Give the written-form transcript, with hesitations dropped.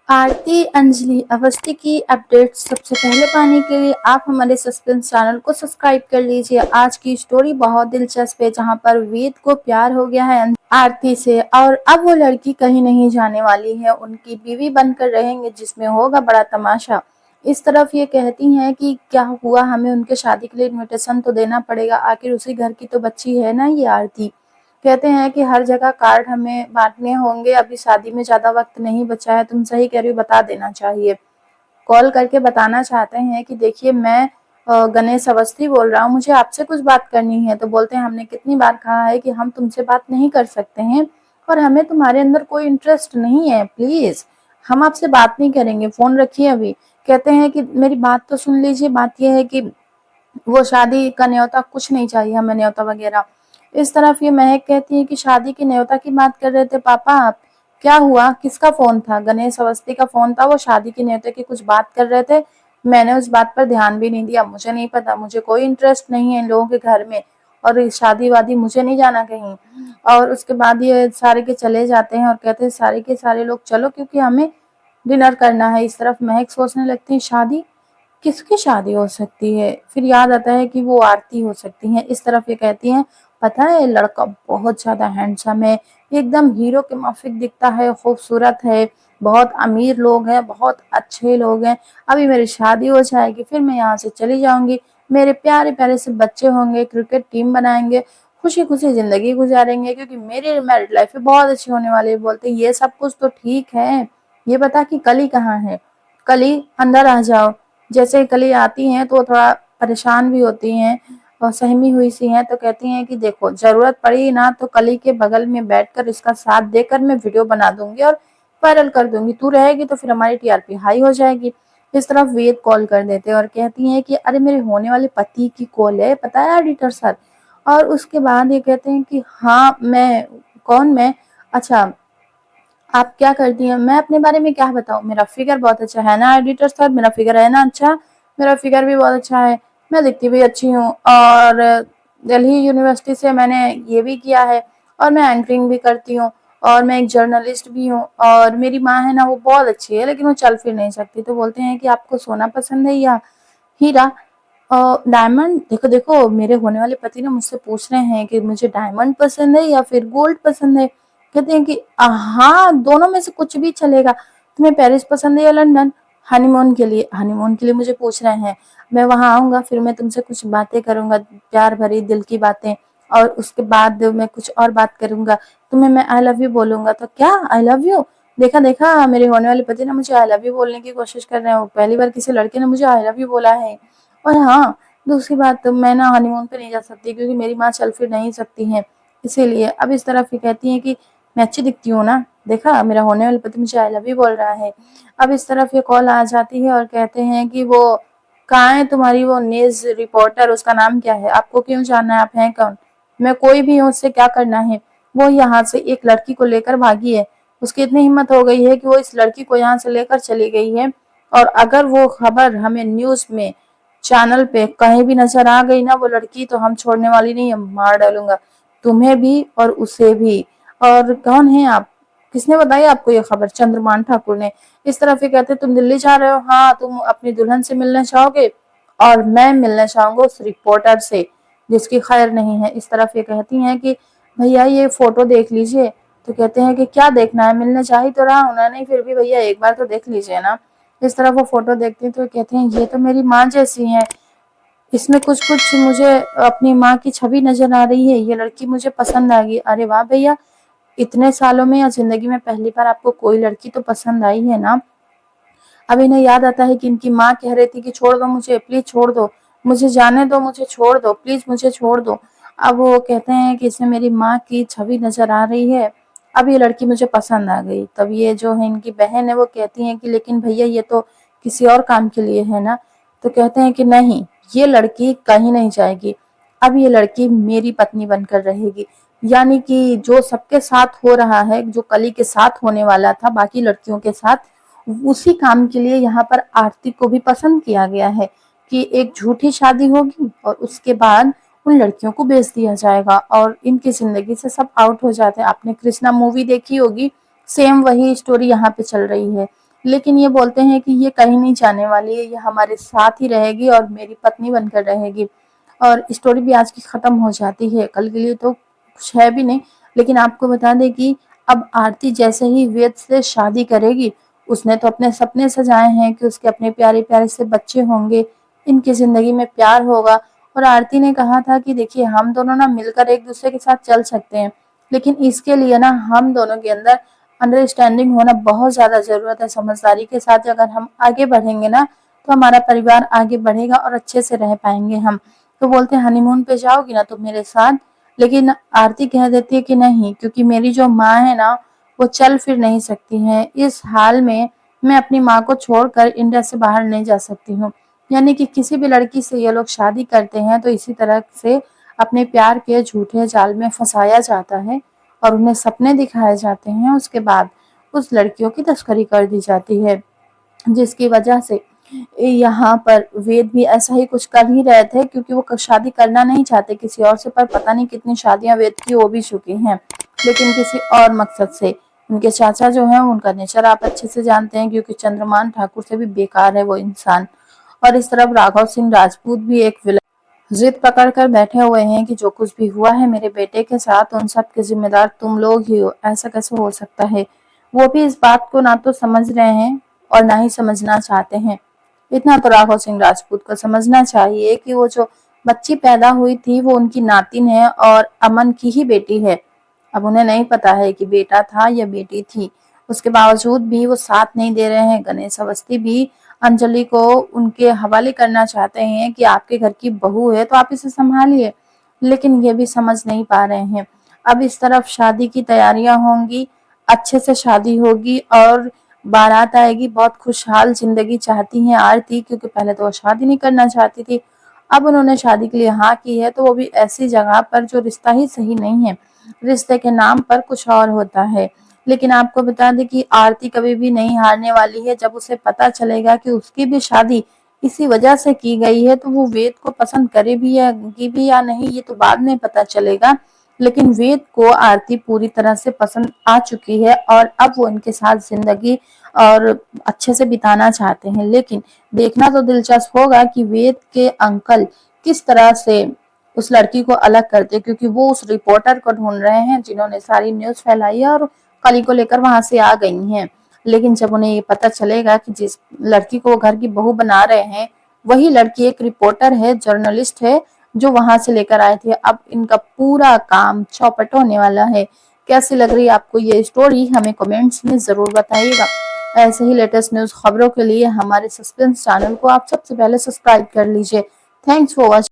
आरती अंजलि अवस्थी की अपडेट्स सबसे पहले पाने के लिए आप हमारे सस्पेंस चैनल को सब्सक्राइब कर लीजिए। आज की स्टोरी बहुत दिलचस्प है, जहां पर वेद को प्यार हो गया है आरती से और अब वो लड़की कहीं नहीं जाने वाली है, उनकी बीवी बनकर रहेंगे जिसमें होगा बड़ा तमाशा। इस तरफ ये कहती हैं कि क्या हुआ, हमें उनके शादी के लिए इनविटेशन तो देना पड़ेगा, आखिर उसी घर की तो बच्ची है ना ये आरती। कहते हैं कि हर जगह कार्ड हमें बांटने होंगे, अभी शादी में ज़्यादा वक्त नहीं बचा है। तुम सही कह रही हो, बता देना चाहिए। कॉल करके बताना चाहते हैं कि देखिए मैं गणेश अवस्थी बोल रहा हूँ, मुझे आपसे कुछ बात करनी है। तो बोलते हैं हमने कितनी बार कहा है कि हम तुमसे बात नहीं कर सकते हैं और हमें तुम्हारे अंदर कोई इंटरेस्ट नहीं है, प्लीज़ हम आपसे बात नहीं करेंगे, फ़ोन रखिए अभी। कहते हैं कि मेरी बात तो सुन लीजिए, बात ये है कि वो शादी का न्योता कुछ नहीं चाहिए हमें, न्योता वगैरह। इस तरफ ये महक कहती है कि शादी की न्योता की बात कर रहे थे पापा आप, क्या हुआ, किसका फोन था? गणेश अवस्थी का फोन था, वो शादी की न्योते की कुछ बात कर रहे थे। मैंने उस बात पर ध्यान भी नहीं दिया, मुझे नहीं पता, मुझे कोई इंटरेस्ट नहीं है इन लोगों के घर में और शादी वादी मुझे नहीं जाना कहीं। और उसके बाद ये सारे के चले जाते हैं और कहते हैं सारे के सारे लोग चलो क्योंकि हमें डिनर करना है। इस तरफ महक सोचने लगती है शादी, किसकी शादी हो सकती है? फिर याद आता है कि वो आरती हो सकती हैं। इस तरफ ये कहती हैं पता है लड़का बहुत ज़्यादा हैंडसम है, एकदम हीरो के माफिक दिखता है, खूबसूरत है, बहुत अमीर लोग हैं, बहुत अच्छे लोग हैं। अभी मेरी शादी हो जाएगी, फिर मैं यहाँ से चली जाऊँगी, मेरे प्यारे-प्यारे से बच्चे होंगे, क्रिकेट टीम बनाएँगे, खुशी-खुशी ज़िंदगी गुज़ारेंगे क्योंकि मेरी मैरिड लाइफ बहुत अच्छी होने वाली है। बोलते ये सब कुछ तो ठीक है, ये बता कि कली कहाँ है? कली अंदर आ जाओ। जैसे ही कली आती हैं तो वो थोड़ा परेशान भी होती हैं और सहमी हुई सी हैं, तो कहती हैं कि देखो ज़रूरत पड़ी ना तो कली के बगल में बैठकर इसका साथ देकर मैं वीडियो बना दूँगी और वायरल कर दूँगी। तू रहेगी तो फिर हमारी टीआरपी हाई हो जाएगी। इस तरफ वेद कॉल कर देते हैं और कहती हैं कि अरे मेरे होने वाले पति की कॉल है, पता है एडिटर सर। और उसके बाद ये कहते हैं कि हाँ मैं, कौन मैं? अच्छा आप क्या करती हैं? मैं अपने बारे में क्या बताऊँ? मेरा फिगर बहुत अच्छा है ना एडिटर साहब, मेरा फिगर है ना अच्छा? मेरा फिगर भी बहुत अच्छा है, मैं दिखती भी अच्छी हूँ और दिल्ली यूनिवर्सिटी से मैंने ये भी किया है और मैं एंकरिंग भी करती हूँ और मैं एक जर्नलिस्ट भी हूँ और मेरी माँ है ना वो बहुत अच्छी है लेकिन वो चल फिर नहीं सकती। तो बोलते हैं कि आपको सोना पसंद है या हीरा? डायमंड? देखो देखो मेरे होने वाले पति ना मुझसे पूछ रहे हैं कि मुझे डायमंड पसंद है या फिर गोल्ड पसंद है। कहते हैं कि हाँ दोनों में से कुछ भी चलेगा। तुम्हें पेरिस पसंद है या लंदन? हनीमून के लिए, हनीमून के लिए मुझे पूछ रहे हैं। मैं वहां आऊंगा, फिर मैं तुमसे कुछ बातें करूंगा, प्यार भरी दिल की बातें, और उसके बाद मैं कुछ और बात करूंगा। तुम्हें मैं आई लव यू बोलूंगा तो क्या आई लव यू? देखा देखा मेरे होने वाले पति ना मुझे आई लव यू बोलने की कोशिश कर रहे हैं, वो पहली बार किसी लड़के ने मुझे आई लव यू बोला है। और हाँ, दूसरी बात, तो मैं ना हनीमून पे नहीं जा सकती क्योंकि मेरी माँ चल फिर नहीं सकती हैं, इसीलिए। अब इस तरफ ये कहती हैं कि मैं अच्छी दिखती हूँ ना? देखा मेरा होने वाला पति मुझे आई लव यू बोल रहा है। अब इस तरफ ये कॉल आ जाती है और कहते हैं कि वो कहाँ है तुम्हारी वो न्यूज़ रिपोर्टर, उसका नाम क्या है? आपको क्यों जानना है? आप हैं कौन? मैं कोई भी हूँ, उससे क्या करना है? वो यहाँ से एक लड़की को लेकर भागी है। उसकी इतनी हिम्मत हो गई है कि वो इस लड़की को यहाँ से लेकर चली गई है और अगर वो खबर हमें न्यूज़ में, चैनल पे कहीं भी नजर आ गई ना वो लड़की, तो हम छोड़ने वाली नहीं है, मार डालूंगा तुम्हें भी और उसे भी। और कौन है आप? किसने बताई आपको ये खबर? चंद्रमान ठाकुर ने। इस तरफ ये कहते तुम दिल्ली जा रहे हो? हाँ, तुम अपनी दुल्हन से मिलना चाहोगे और मैं मिलना चाहूंगा उस रिपोर्टर से जिसकी खैर नहीं है। इस तरफ ये कहती हैं कि भैया ये फोटो देख लीजिए। तो कहते हैं कि क्या देखना है, मिलने जा ही तो रहा हूं ना। नहीं फिर भी भैया एक बार तो देख लीजिए ना। इस तरफ वो फोटो देखते हैं तो कहते हैं ये तो मेरी माँ जैसी है, इसमें कुछ-कुछ मुझे अपनी माँ की छवि नज़र आ रही है, ये लड़की मुझे पसंद आ गई। अरे वाह भैया! इतने सालों में या ज़िंदगी में पहली बार आपको कोई लड़की तो पसंद आई है ना? अब इन्हें याद आता है कि इनकी माँ कह रही थी कि छोड़ दो मुझे, प्लीज़ छोड़ दो, मुझे जाने दो, मुझे छोड़ दो, प्लीज़ मुझे छोड़ दो। अब वो कहते हैं कि इसमें मेरी माँ की छवि नज़र आ रही है, अब ये लड़की मुझे पसंद आ गई। तब ये जो है इनकी बहन है वो कहती हैं कि लेकिन भैया ये तो किसी और काम के लिए है ना? तो कहते हैं कि नहीं, ये लड़की कहीं नहीं जाएगी, अब ये लड़की मेरी पत्नी बनकर रहेगी। यानी कि जो सबके साथ हो रहा है, जो कली के साथ होने वाला था बाकी लड़कियों के साथ, उसी काम के लिए यहाँ पर आरती को भी पसंद किया गया है कि एक झूठी शादी होगी और उसके बाद उन लड़कियों को बेच दिया जाएगा और इनकी जिंदगी से सब आउट हो जाते हैं। आपने कृष्णा मूवी देखी होगी, सेम वही स्टोरी यहाँ पे चल रही है। लेकिन ये बोलते हैं कि ये कहीं नहीं जाने वाली है, ये हमारे साथ ही रहेगी और मेरी पत्नी बनकर रहेगी। और स्टोरी भी आज की खत्म हो जाती है, कल के लिए तो कुछ है भी नहीं। लेकिन आपको बता दें कि अब आरती जैसे ही वेद से शादी करेगी, उसने तो अपने सपने सजाए हैं कि उसके अपने प्यारे प्यारे से बच्चे होंगे, इनकी जिंदगी में प्यार होगा। और आरती ने कहा था कि देखिए हम दोनों ना मिलकर एक दूसरे के साथ चल सकते हैं, लेकिन इसके लिए ना हम दोनों के अंदर अंडरस्टैंडिंग होना बहुत ज़्यादा ज़रूरत है। समझदारी के साथ अगर हम आगे बढ़ेंगे ना, तो हमारा परिवार आगे बढ़ेगा और अच्छे से रह पाएंगे हम। तो बोलते हैं हनीमून पे जाओगी ना तो मेरे साथ। लेकिन आरती कह देती है कि नहीं, क्योंकि मेरी जो माँ है ना, वो चल फिर नहीं सकती हैं। इस हाल में मैं अपनी माँ को छोड़कर इंडिया से बाहर नहीं जा सकती हूँ। यानी कि किसी भी लड़की से ये लोग शादी करते हैं तो इसी तरह से अपने प्यार के झूठे जाल में फंसाया जाता है और उन्हें सपने दिखाए जाते हैं। उसके बाद उस लड़कियों की तस्करी कर दी जाती है, जिसकी वजह से यहाँ पर वेद भी ऐसा ही कुछ कर ही रहे थे, क्योंकि वो शादी करना नहीं चाहते किसी और से। पर पता नहीं कितनी शादियां वेद की हो भी चुकी हैं, लेकिन किसी और मकसद से। उनके चाचा जो हैं उनका नेचर आप अच्छे से जानते हैं, क्योंकि चंद्रमान ठाकुर से भी बेकार है वो इंसान। और इस तरफ राघव सिंह राजपूत भी एक विलन जिद पकड़ कर बैठे हुए हैं कि जो कुछ भी हुआ है मेरे बेटे के साथ, उन सब के जिम्मेदार तुम लोग ही हो। ऐसा कैसे हो सकता है? वो भी इस बात को ना तो समझ रहे हैं और ना ही समझना चाहते हैं। इतना तो राघव सिंह राजपूत को समझना चाहिए कि वो जो बच्ची पैदा हुई थी वो उनकी नातिन है और अमन की ही बेटी है। अब उन्हें नहीं पता है कि बेटा था या बेटी थी। उसके बावजूद भी वो साथ नहीं दे रहे हैं। गणेश अवस्थी भी अंजलि को उनके हवाले करना चाहते हैं कि आपके घर की बहू है तो आप इसे संभालिए, लेकिन ये भी समझ नहीं पा रहे हैं। अब इस तरफ शादी की तैयारियां होंगी, अच्छे से शादी होगी और बारात आएगी। बहुत खुशहाल जिंदगी चाहती हैं आरती, क्योंकि पहले तो वो शादी नहीं करना चाहती थी। अब उन्होंने शादी के लिए हाँ की है, तो वो भी ऐसी जगह पर जो रिश्ता ही सही नहीं है। रिश्ते के नाम पर कुछ और होता है। लेकिन आपको बता दें कि आरती कभी भी नहीं हारने वाली है। जब उसे पता चलेगा कि उसकी भी शादी इसी वजह से की गई है, तो वो वेद को पसंद करे भी या नहीं, ये तो बाद में पता चलेगा। लेकिन वेद को आरती पूरी तरह से पसंद आ चुकी है और अब वो इनके साथ जिंदगी और अच्छे से बिताना चाहते हैं। लेकिन देखना तो दिलचस्प होगा कि वेद के अंकल किस तरह से उस लड़की को अलग करते, क्योंकि वो उस रिपोर्टर को ढूंढ रहे हैं जिन्होंने सारी न्यूज फैलाई है और कली को लेकर वहां से आ गई हैं। लेकिन जब उन्हें ये पता चलेगा कि जिस लड़की को वो घर की बहू बना रहे हैं, वही लड़की एक रिपोर्टर है, जर्नलिस्ट है, जो वहां से लेकर आए थे। अब इनका पूरा काम चौपट होने वाला है। कैसी लग रही है आपको ये स्टोरी? हमें कमेंट्स में जरूर बताइएगा। ऐसे ही लेटेस्ट न्यूज खबरों के लिए हमारे सस्पेंस चैनल को आप सबसे पहले सब्सक्राइब कर लीजिए। Thanks for watching.